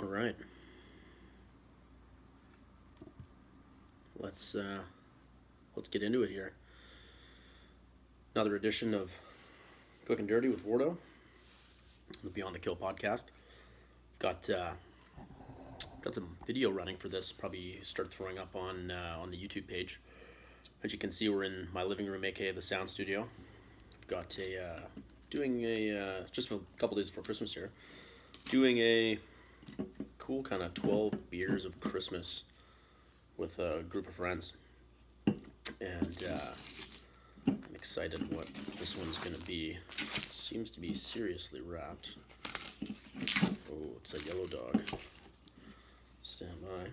All right, let's uh, let's get into it here. Another edition of Quick and Dirty with Wardo, the Beyond the Kill podcast. Got got some video running for this. Probably start throwing up on the YouTube page. As you can see, we're in my living room, aka the sound studio. I've got doing a just a couple days before Christmas here, doing a cool kind of 12 beers of Christmas with a group of friends, and I'm excited what this one's gonna be. It seems to be seriously wrapped. Oh, it's a yellow dog. Stand by.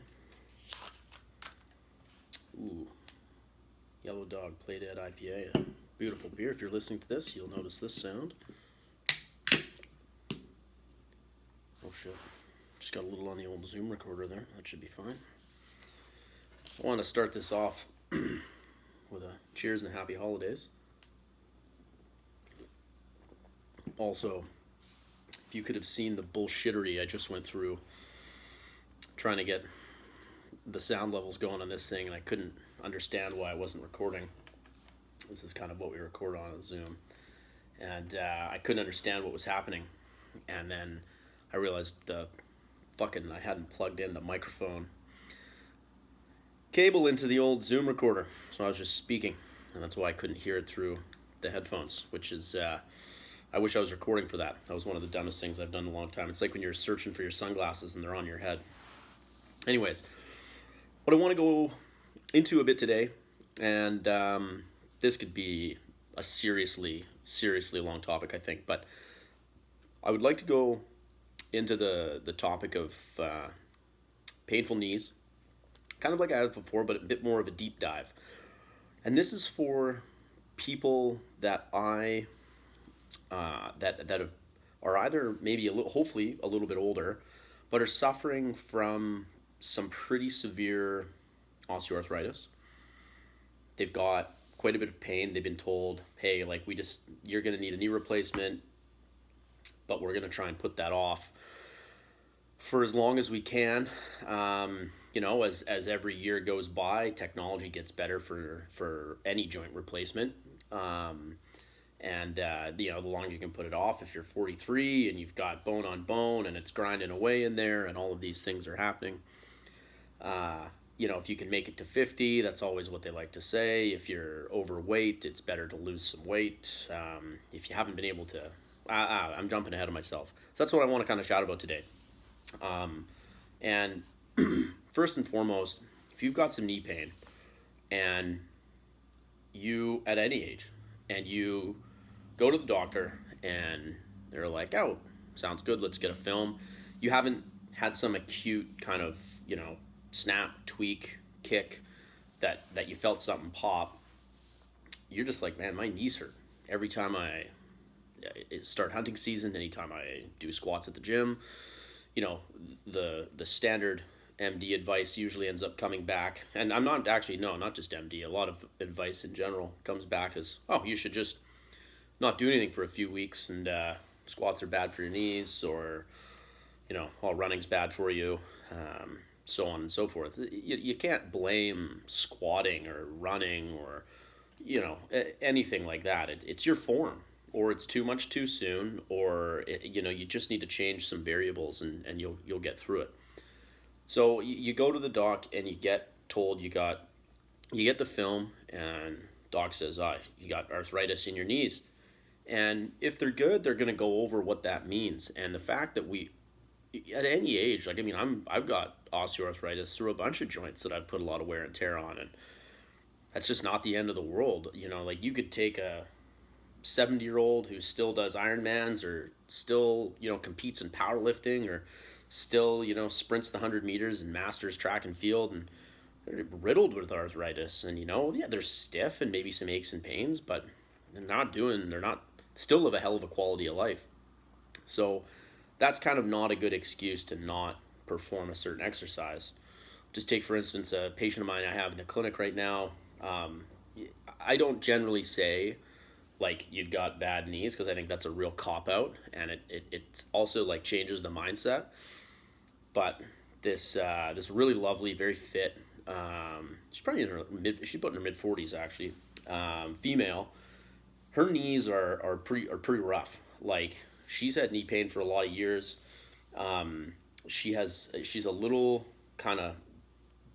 Ooh, yellow dog Playdad IPA. Beautiful beer. If you're listening to this, you'll notice this sound. Oh shit. Just got a little on the old Zoom recorder there. That should be fine. I want to start this off with a cheers and happy holidays. Also, if you could have seen the bullshittery I just went through trying to get the sound levels going on this thing, and I couldn't understand why I wasn't recording. This is kind of what we record on Zoom. And I couldn't understand what was happening. And then I realized I hadn't plugged in the microphone cable into the old Zoom recorder. So I was just speaking. And that's why I couldn't hear it through the headphones, which is, I wish I was recording for that. That was one of the dumbest things I've done in a long time. It's like when you're searching for your sunglasses and they're on your head. Anyways, what I want to go into a bit today, and this could be a seriously long topic, I think, but I would like to go into the topic of painful knees, kind of like I had before, but a bit more of a deep dive. And this is for people that are either maybe hopefully a little bit older, but are suffering from some pretty severe osteoarthritis. They've got quite a bit of pain. They've been told, hey, you're going to need a knee replacement, but we're going to try and put that off for as long as we can. As every year goes by, technology gets better for any joint replacement. The longer you can put it off, if you're 43 and you've got bone on bone and it's grinding away in there and all of these things are happening. If you can make it to 50, that's always what they like to say. If you're overweight, it's better to lose some weight. If you haven't been able to, I'm jumping ahead of myself. So that's what I want to kind of shout about today. And first and foremost, if you've got some knee pain and you, at any age, and you go to the doctor and they're like, oh, sounds good, let's get a film. You haven't had some acute kind of, snap, tweak, kick that you felt something pop. You're just like, man, my knees hurt. Every time I start hunting season, anytime I do squats at the gym, the standard MD advice usually ends up coming back. And I'm not just MD. A lot of advice in general comes back as, oh, you should just not do anything for a few weeks, and squats are bad for your knees, or, all running's bad for you, so on and so forth. You can't blame squatting or running or, anything like that. It's your form, or it's too much too soon, or, you just need to change some variables and you'll get through it. So you go to the doc and you get told you get the film, and doc says, you got arthritis in your knees. And if they're good, they're going to go over what that means. And the fact that at any age, I've got osteoarthritis through a bunch of joints that I've put a lot of wear and tear on, and that's just not the end of the world. You could take a 70-year-old who still does Ironmans, or still, competes in powerlifting, or still, sprints the 100 meters and masters track and field, and they're riddled with arthritis. And, they're stiff and maybe some aches and pains, but they're not still live a hell of a quality of life. So that's kind of not a good excuse to not perform a certain exercise. Just take, for instance, a patient of mine I have in the clinic right now. I don't generally say, you've got bad knees, because I think that's a real cop-out, and it also, changes the mindset. but this really lovely, very fit. She's probably in her she's about in her mid 40s actually. Female. Her knees are pretty rough. Like she's had knee pain for a lot of years. She's a little kind of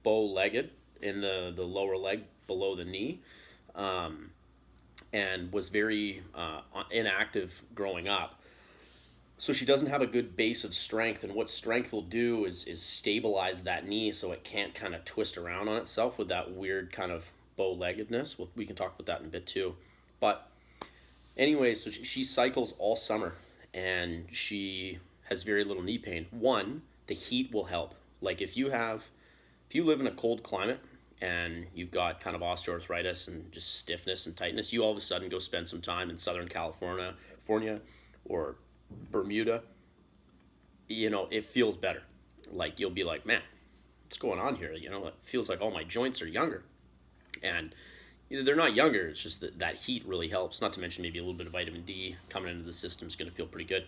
bow-legged in the lower leg below the knee, and was very inactive growing up. So she doesn't have a good base of strength, and what strength will do is stabilize that knee so it can't kind of twist around on itself with that weird kind of bow-leggedness. We can talk about that in a bit too. But anyway, so she cycles all summer, and she has very little knee pain. One, the heat will help. Like if you live in a cold climate and you've got kind of osteoarthritis and just stiffness and tightness, you all of a sudden go spend some time in Southern California or Bermuda, it feels better. Like you'll be like, man, what's going on here? It feels like all my joints are younger. And they're not younger, it's just that heat really helps. Not to mention maybe a little bit of vitamin D coming into the system is going to feel pretty good,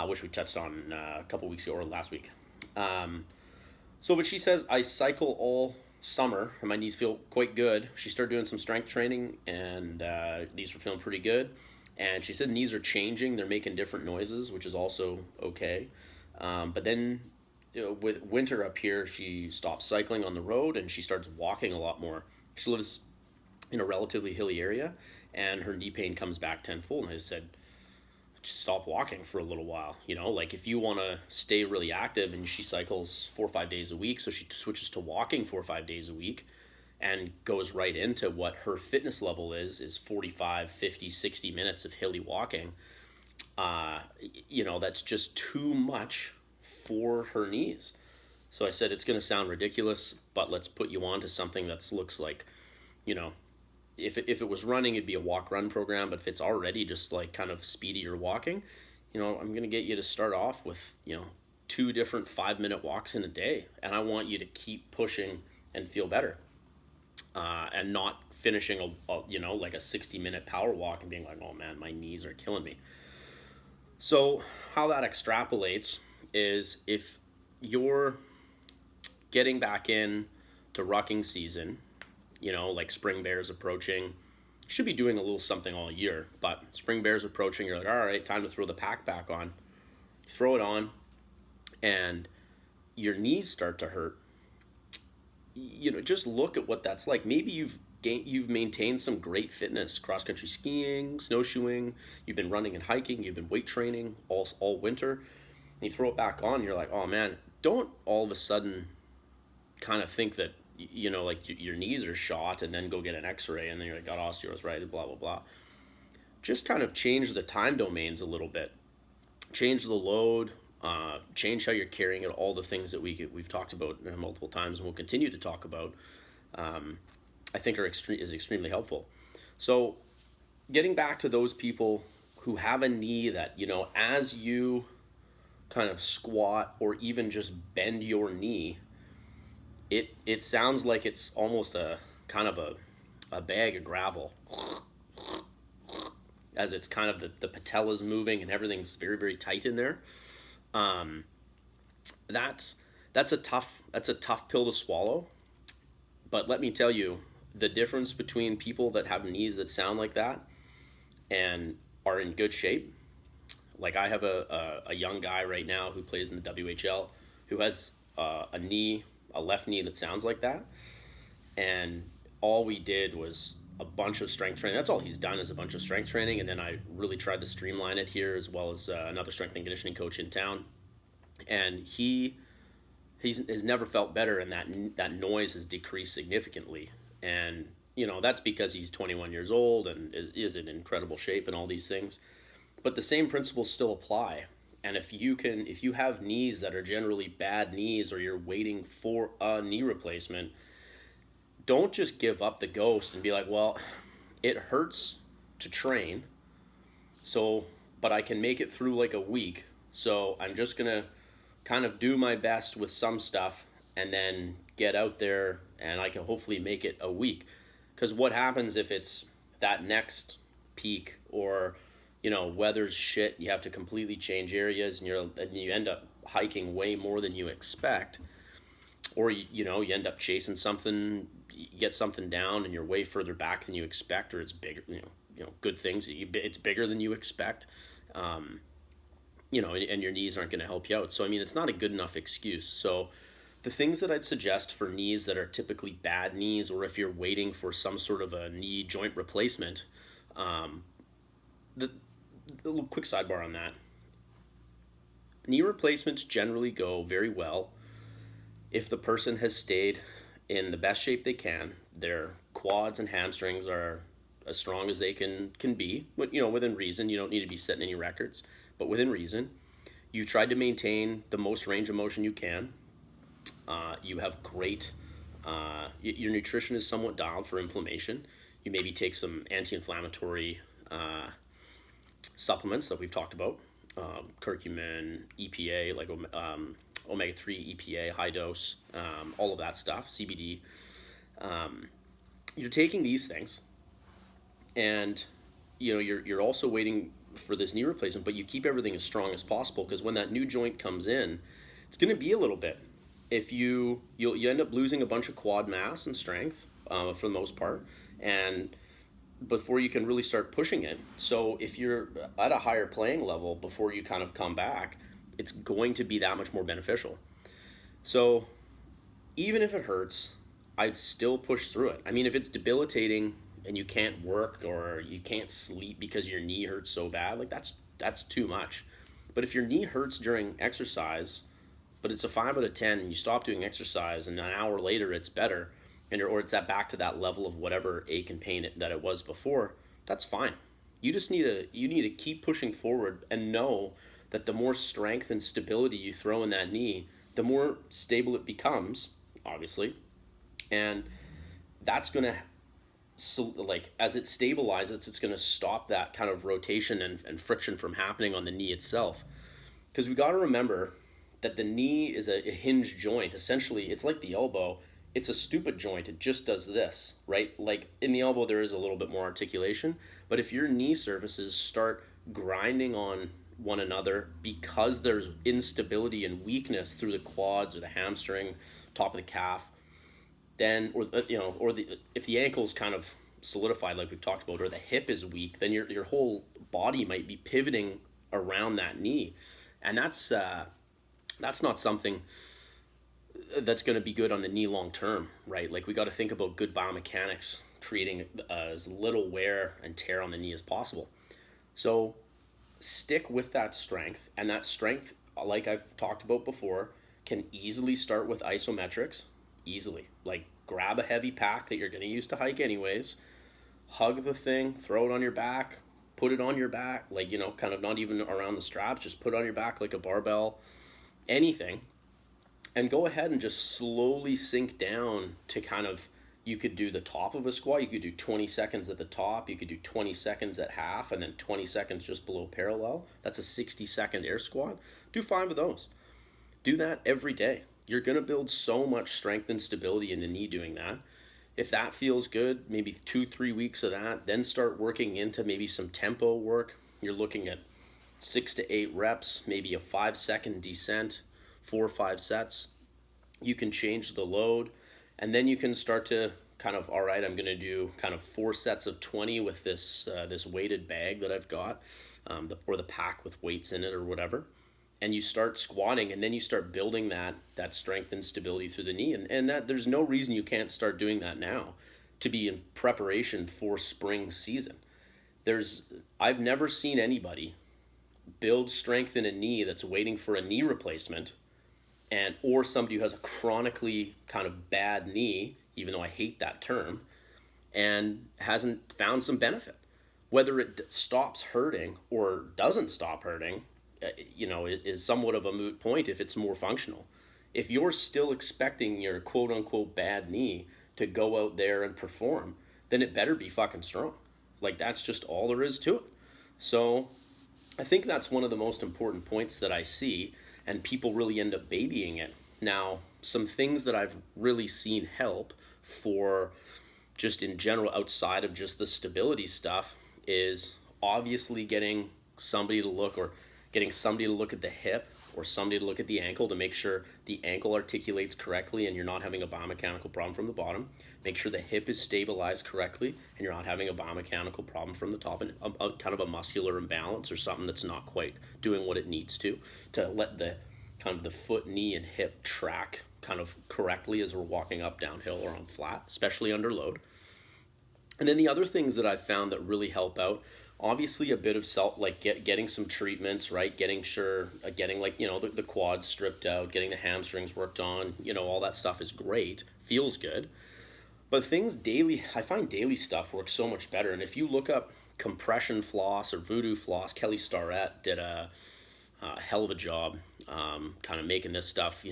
which we touched on a couple weeks ago or last week. But she says, I cycle all summer and my knees feel quite good. She started doing some strength training and knees were feeling pretty good. And she said knees are changing. They're making different noises, which is also okay. But then with winter up here, she stops cycling on the road and she starts walking a lot more. She lives in a relatively hilly area and her knee pain comes back tenfold. And I just said, just stop walking for a little while. Like if you want to stay really active, and she cycles 4 or 5 days a week. So she switches to walking 4 or 5 days a week and goes right into what her fitness level is 45, 50, 60 minutes of hilly walking. That's just too much for her knees. So I said, it's going to sound ridiculous, but let's put you on to something that looks like, if it was running, it'd be a walk-run program. But if it's already just like kind of speedier walking, I'm going to get you to start off with, 2 different 5-minute walks in a day. And I want you to keep pushing and feel better. And not finishing like a 60-minute power walk and being like, oh man, my knees are killing me. So how that extrapolates is if you're getting back in to rucking season, like spring bear's approaching, you should be doing a little something all year, but spring bear's approaching, you're like, all right, time to throw the pack back on. You throw it on and your knees start to hurt. Just look at what that's like. Maybe you've maintained some great fitness, cross-country skiing, snowshoeing, you've been running and hiking, you've been weight training all winter, and you throw it back on, you're like, oh man, don't all of a sudden kind of think that, like your knees are shot and then go get an x-ray and then you're like, got osteoarthritis, blah, blah, blah. Just kind of change the time domains a little bit. Change the load, change how you're carrying it, all the things that we've talked about multiple times and we'll continue to talk about, I think is extremely helpful. So getting back to those people who have a knee that, as you kind of squat or even just bend your knee, it sounds like it's almost a kind of a bag of gravel as it's kind of the patella's moving and everything's very, very tight in there. That's a tough pill to swallow. But let me tell you, the difference between people that have knees that sound like that and are in good shape. Like I have a young guy right now who plays in the WHL who has a left knee that sounds like that. And all we did was a bunch of strength training. That's all he's done is a bunch of strength training. And then I really tried to streamline it here, as well as another strength and conditioning coach in town. And he's never felt better, and that noise has decreased significantly. And that's because he's 21 years old and is in incredible shape and all these things. But the same principles still apply. And if you have knees that are generally bad knees, or you're waiting for a knee replacement, don't just give up the ghost and be like, well, it hurts to train, but I can make it through like a week. So I'm just gonna kind of do my best with some stuff and then get out there and I can hopefully make it a week. Because what happens if it's that next peak or weather's shit, you have to completely change areas, and you end up hiking way more than you expect, or you end up chasing something, you get something down, and you're way further back than you expect, or it's bigger, good things, it's bigger than you expect, and your knees aren't going to help you out. So I mean, it's not a good enough excuse. So the things that I'd suggest for knees that are typically bad knees, or if you're waiting for some sort of a knee joint replacement, the a little quick sidebar on that. Knee replacements generally go very well if the person has stayed in the best shape they can. Their quads and hamstrings are as strong as they can be, but within reason. You don't need to be setting any records, but within reason. You've tried to maintain the most range of motion you can. You have great, your nutrition is somewhat dialed for inflammation. You maybe take some anti-inflammatory supplements that we've talked about, curcumin, EPA, like omega-3 EPA, high dose, all of that stuff, CBD. You're taking these things, and you're also waiting for this knee replacement, but you keep everything as strong as possible, because when that new joint comes in, it's going to be a little bit. If you'll end up losing a bunch of quad mass and strength for the most part, and before you can really start pushing it. So if you're at a higher playing level before you kind of come back, it's going to be that much more beneficial. So even if it hurts, I'd still push through it. I mean, if it's debilitating and you can't work or you can't sleep because your knee hurts so bad, like that's too much. But if your knee hurts during exercise, but it's a 5 out of 10 and you stop doing exercise and an hour later it's better, or it's back to that level of whatever ache and pain that it was before, that's fine. You just need to keep pushing forward and know that the more strength and stability you throw in that knee, the more stable it becomes, obviously. And that's going to, as it stabilizes, it's going to stop that kind of rotation and friction from happening on the knee itself. Because we got to remember that the knee is a hinge joint. Essentially, it's like the elbow. It's a stupid joint. It just does this, right? Like in the elbow, there is a little bit more articulation. But if your knee surfaces start grinding on one another because there's instability and weakness through the quads or the hamstring, top of the calf, then, if the ankle's kind of solidified like we've talked about, or the hip is weak, then your whole body might be pivoting around that knee. And that's not something that's going to be good on the knee long term, right? Like we got to think about good biomechanics, creating as little wear and tear on the knee as possible. So stick with that strength, and that strength, like I've talked about before, can easily start with isometrics. Easily, like grab a heavy pack that you're going to use to hike anyways, hug the thing, throw it on your back, put it on your back, like kind of not even around the straps, just put it on your back like a barbell, anything. And go ahead and just slowly sink down to kind of, you could do the top of a squat, you could do 20 seconds at the top, you could do 20 seconds at half, and then 20 seconds just below parallel. That's a 60-second air squat. Do 5 of those. Do that every day. You're going to build so much strength and stability in the knee doing that. If that feels good, maybe 2-3 weeks of that, then start working into maybe some tempo work. You're looking at 6 to 8 reps, maybe a 5-second descent, 4 or 5 sets. You can change the load, and then you can start to kind of, all right, I'm going to do kind of 4 sets of 20 with this weighted bag that I've got, or the pack with weights in it or whatever. And you start squatting, and then you start building that strength and stability through the knee. And that there's no reason you can't start doing that now to be in preparation for spring season. I've never seen anybody build strength in a knee that's waiting for a knee replacement, or somebody who has a chronically kind of bad knee, even though I hate that term, and hasn't found some benefit. Whether it stops hurting or doesn't stop hurting, is somewhat of a moot point if it's more functional. If you're still expecting your quote-unquote bad knee to go out there and perform, then it better be fucking strong. Like, that's just all there is to it. So I think that's one of the most important points that I see, and people really end up babying it. Now, some things that I've really seen help for just in general outside of just the stability stuff is obviously getting somebody to look at the hip or somebody to look at the ankle to make sure the ankle articulates correctly and you're not having a biomechanical problem from the bottom. Make sure the hip is stabilized correctly and you're not having a biomechanical problem from the top, and kind of a muscular imbalance or something that's not quite doing what it needs to let the kind of the foot, knee, and hip track kind of correctly as we're walking up downhill or on flat, especially under load. And then the other things that I've found that really help out, obviously a bit of getting some treatments, right? Getting the quads stripped out, getting the hamstrings worked on, all that stuff is great, feels good. But I find daily stuff works so much better. And if you look up compression floss or voodoo floss, Kelly Starrett did a hell of a job kind of making this stuff,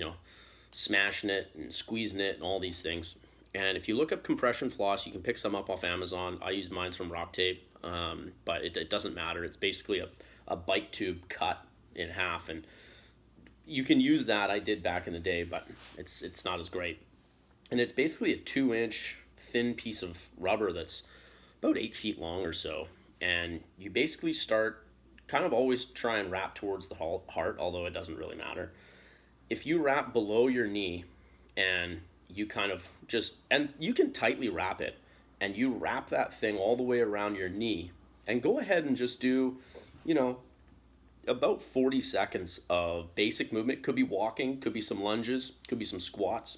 smashing it and squeezing it and all these things. And if you look up compression floss, you can pick some up off Amazon. I use mine from Rock Tape, but it doesn't matter. It's basically a bike tube cut in half, and you can use that. I did back in the day, but it's not as great. And it's basically a 2-inch thin piece of rubber that's about 8 feet long or so. And you basically start kind of always try and wrap towards the heart, although it doesn't really matter. If you wrap below your knee and you kind of and you can tightly wrap it, and you wrap that thing all the way around your knee and go ahead and just do, about 40 seconds of basic movement. Could be walking, could be some lunges, could be some squats.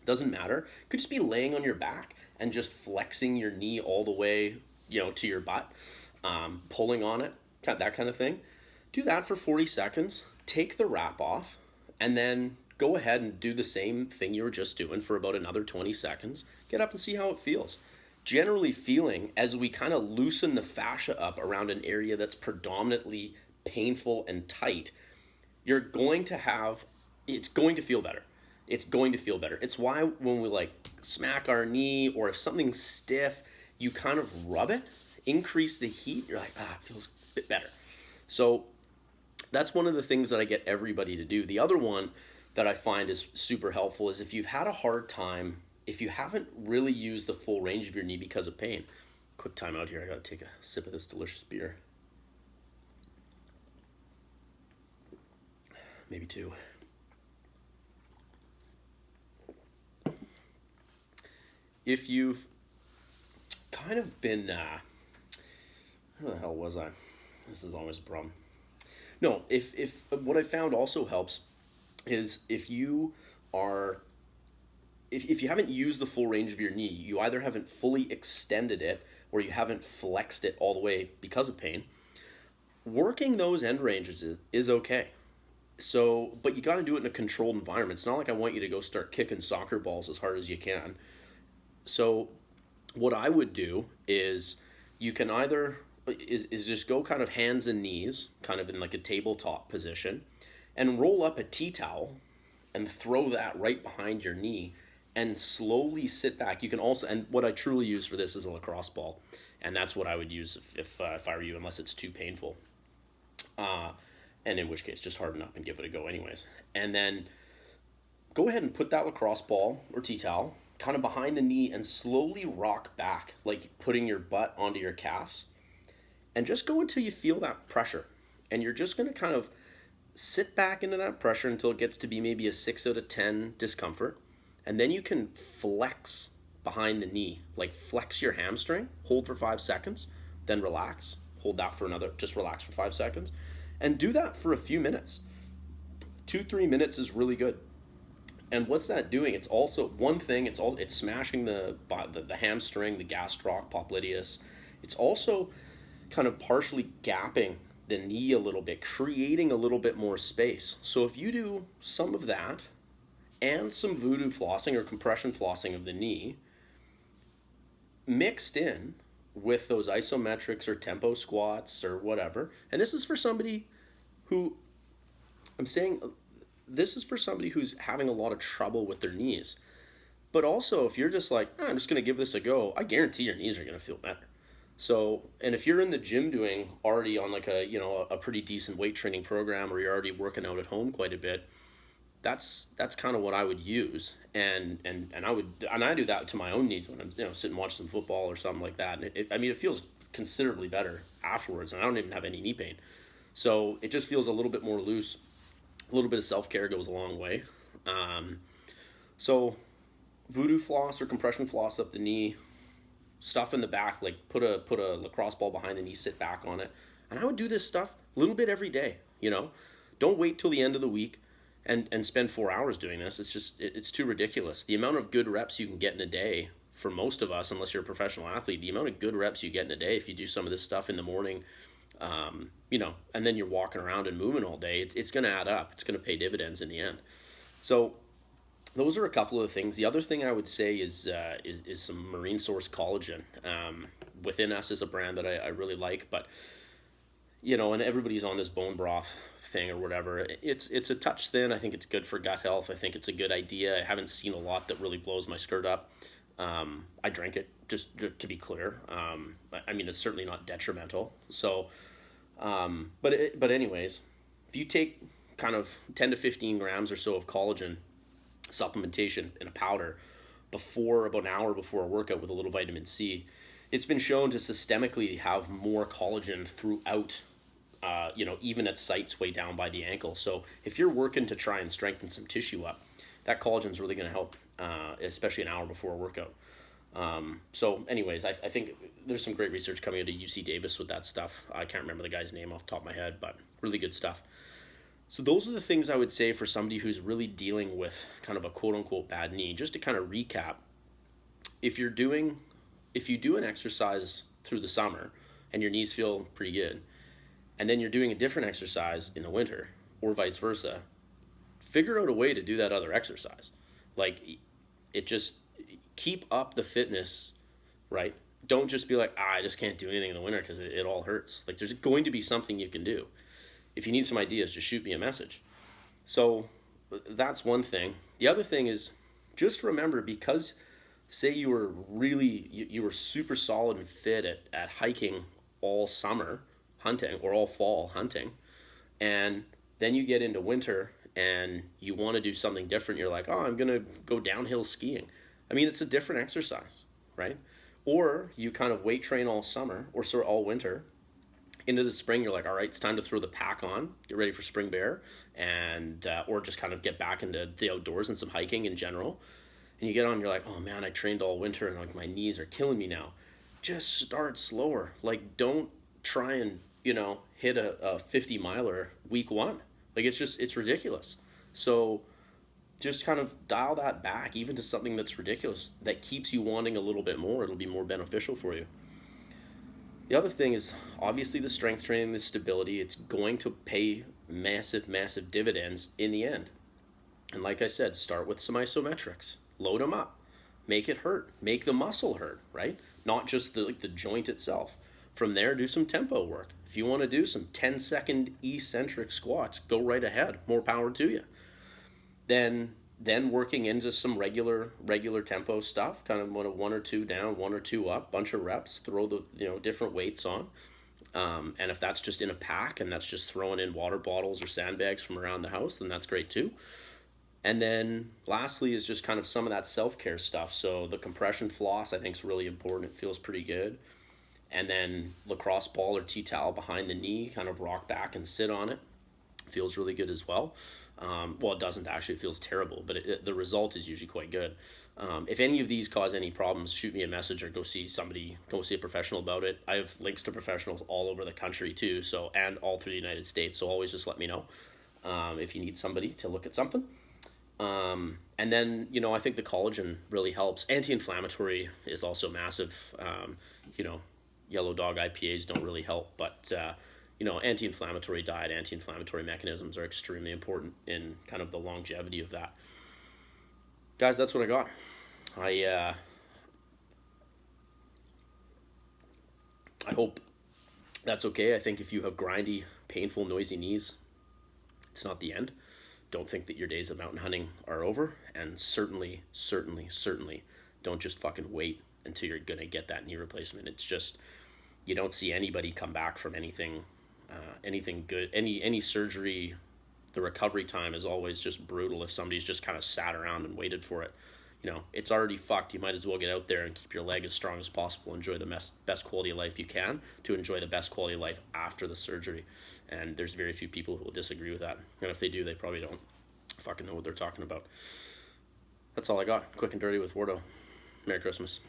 Doesn't matter. Could just be laying on your back and just flexing your knee all the way, to your butt, pulling on it, that kind of thing. Do that for 40 seconds, take the wrap off, and then go ahead and do the same thing you were just doing for about another 20 seconds. Get up and see how it feels. Generally feeling, as we kind of loosen the fascia up around an area that's predominantly painful and tight, it's going to feel better. It's going to feel better. It's why when we smack our knee, or if something's stiff, you kind of rub it, increase the heat. You're like, it feels a bit better. So that's one of the things that I get everybody to do. The other one that I find is super helpful is if you've had a hard time, if you haven't really used the full range of your knee because of pain. Quick time out here. I got to take a sip of this delicious beer. Maybe two. If you've kind of been, where the hell was I? This is always a problem. No, if what I found also helps is if you haven't used the full range of your knee, you either haven't fully extended it or you haven't flexed it all the way because of pain, working those end ranges is okay. So, but you got to do it in a controlled environment. It's not like I want you to go start kicking soccer balls as hard as you can. So what I would do is you can either is just go kind of hands and knees, kind of in like a tabletop position, and roll up a tea towel and throw that right behind your knee and slowly sit back. You can also, and what I truly use for this is a lacrosse ball, and that's what I would use if I were you, unless it's too painful. And in which case, just harden up and give it a go anyways. And then go ahead and put that lacrosse ball or tea towel kind of behind the knee and slowly rock back, like putting your butt onto your calves. And just go until you feel that pressure. And you're just going to kind of sit back into that pressure until it gets to be maybe a 6 out of 10 discomfort. And then you can flex behind the knee, like flex your hamstring, hold for 5 seconds, then relax. Hold that for just relax for 5 seconds. And do that for a few minutes. 2-3 minutes is really good. And what's that doing? It's also one thing. It's smashing the hamstring, the gastroc, popliteus. It's also kind of partially gapping the knee a little bit, creating a little bit more space. So if you do some of that and some voodoo flossing or compression flossing of the knee, mixed in with those isometrics or tempo squats or whatever, and this is for somebody who, this is for somebody who's having a lot of trouble with their knees. But also, if you're just like, I'm just going to give this a go, I guarantee your knees are going to feel better. So, and if you're in the gym doing already on like a pretty decent weight training program, or you're already working out at home quite a bit, that's kind of what I would use. And I do that to my own knees when I'm sitting watching some football or something like that. And it feels considerably better afterwards, and I don't even have any knee pain. So it just feels a little bit more loose. A little bit of self-care goes a long way. So voodoo floss or compression floss up the knee, stuff in the back, like put a lacrosse ball behind the knee, sit back on it. And I would do this stuff a little bit every day, you know. Don't wait till the end of the week and spend 4 hours doing this. It's just it's too ridiculous. The amount of good reps you can get in a day, for most of us, unless you're a professional athlete, the amount of good reps you get in a day if you do some of this stuff in the morning, you know, and then you're walking around and moving all day, it's going to add up. It's going to pay dividends in the end. So those are a couple of the things. The other thing I would say is some marine source collagen. Within Us is a brand that I really like, but you know, and everybody's on this bone broth thing or whatever. It's a touch thin. I think it's good for gut health. I think it's a good idea. I haven't seen a lot that really blows my skirt up. I drink it, just to be clear. I mean, it's certainly not detrimental. So, but anyways, if you take kind of 10 to 15 grams or so of collagen supplementation in a powder about an hour before a workout with a little vitamin C, it's been shown to systemically have more collagen throughout, you know, even at sites way down by the ankle. So if you're working to try and strengthen some tissue up, that collagen is really going to help, especially an hour before a workout. So anyways, I think there's some great research coming out of UC Davis with that stuff. I can't remember the guy's name off the top of my head, but really good stuff. So those are the things I would say for somebody who's really dealing with kind of a quote unquote bad knee. Just to kind of recap, if you do an exercise through the summer and your knees feel pretty good, and then you're doing a different exercise in the winter or vice versa, figure out a way to do that other exercise. Like, it just, keep up the fitness, right? Don't just be like, I just can't do anything in the winter because it all hurts. Like, there's going to be something you can do. If you need some ideas, just shoot me a message. So that's one thing. The other thing is, just remember, because say you were super solid and fit at hiking all summer hunting or all fall hunting, and then you get into winter and you want to do something different. You're like, oh, I'm going to go downhill skiing. I mean, it's a different exercise, right? Or you kind of weight train all summer or sort of all winter. Into the spring, you're like, all right, it's time to throw the pack on, get ready for spring bear, and or just kind of get back into the outdoors and some hiking in general. And you get on, you're like, oh man, I trained all winter and like my knees are killing me now. Just start slower. Like, don't try and, you know, hit a 50 miler week one. Like, it's ridiculous. So just kind of dial that back, even to something that's ridiculous, that keeps you wanting a little bit more. It'll be more beneficial for you. The other thing is, obviously, the strength training, the stability, it's going to pay massive, massive dividends in the end. And like I said, start with some isometrics. Load them up. Make it hurt. Make the muscle hurt, right? Not just the joint itself. From there, do some tempo work. If you want to do some 10-second eccentric squats, go right ahead. More power to you. Then working into some regular tempo stuff, kind of one or two down, one or two up, bunch of reps, throw the different weights on. And if that's just in a pack and that's just throwing in water bottles or sandbags from around the house, then that's great too. And then lastly is just kind of some of that self-care stuff. So the compression floss, I think, is really important. It feels pretty good. And then lacrosse ball or tea towel behind the knee, kind of rock back and sit on it. Feels really good as well. Well, it doesn't actually. It feels terrible, but the result is usually quite good. If any of these cause any problems, shoot me a message or go see a professional about it. I have links to professionals all over the country too, and all through the United States. So always just let me know if you need somebody to look at something. And then, I think the collagen really helps. Anti-inflammatory is also massive. Yellow Dog IPAs don't really help, but anti-inflammatory diet, anti-inflammatory mechanisms are extremely important in kind of the longevity of that. Guys, that's what I got. I hope that's okay. I think if you have grindy, painful, noisy knees, it's not the end. Don't think that your days of mountain hunting are over, and certainly don't just fucking wait until you're gonna get that knee replacement. It's just, you don't see anybody come back from anything good, any surgery. The recovery time is always just brutal if somebody's just kind of sat around and waited for it. it's already fucked. You might as well get out there and keep your leg as strong as possible. Enjoy the best quality of life you can to enjoy the best quality of life after the surgery. And there's very few people who will disagree with that. And if they do, they probably don't fucking know what they're talking about. That's all I got. Quick and dirty with Wardo. Merry Christmas.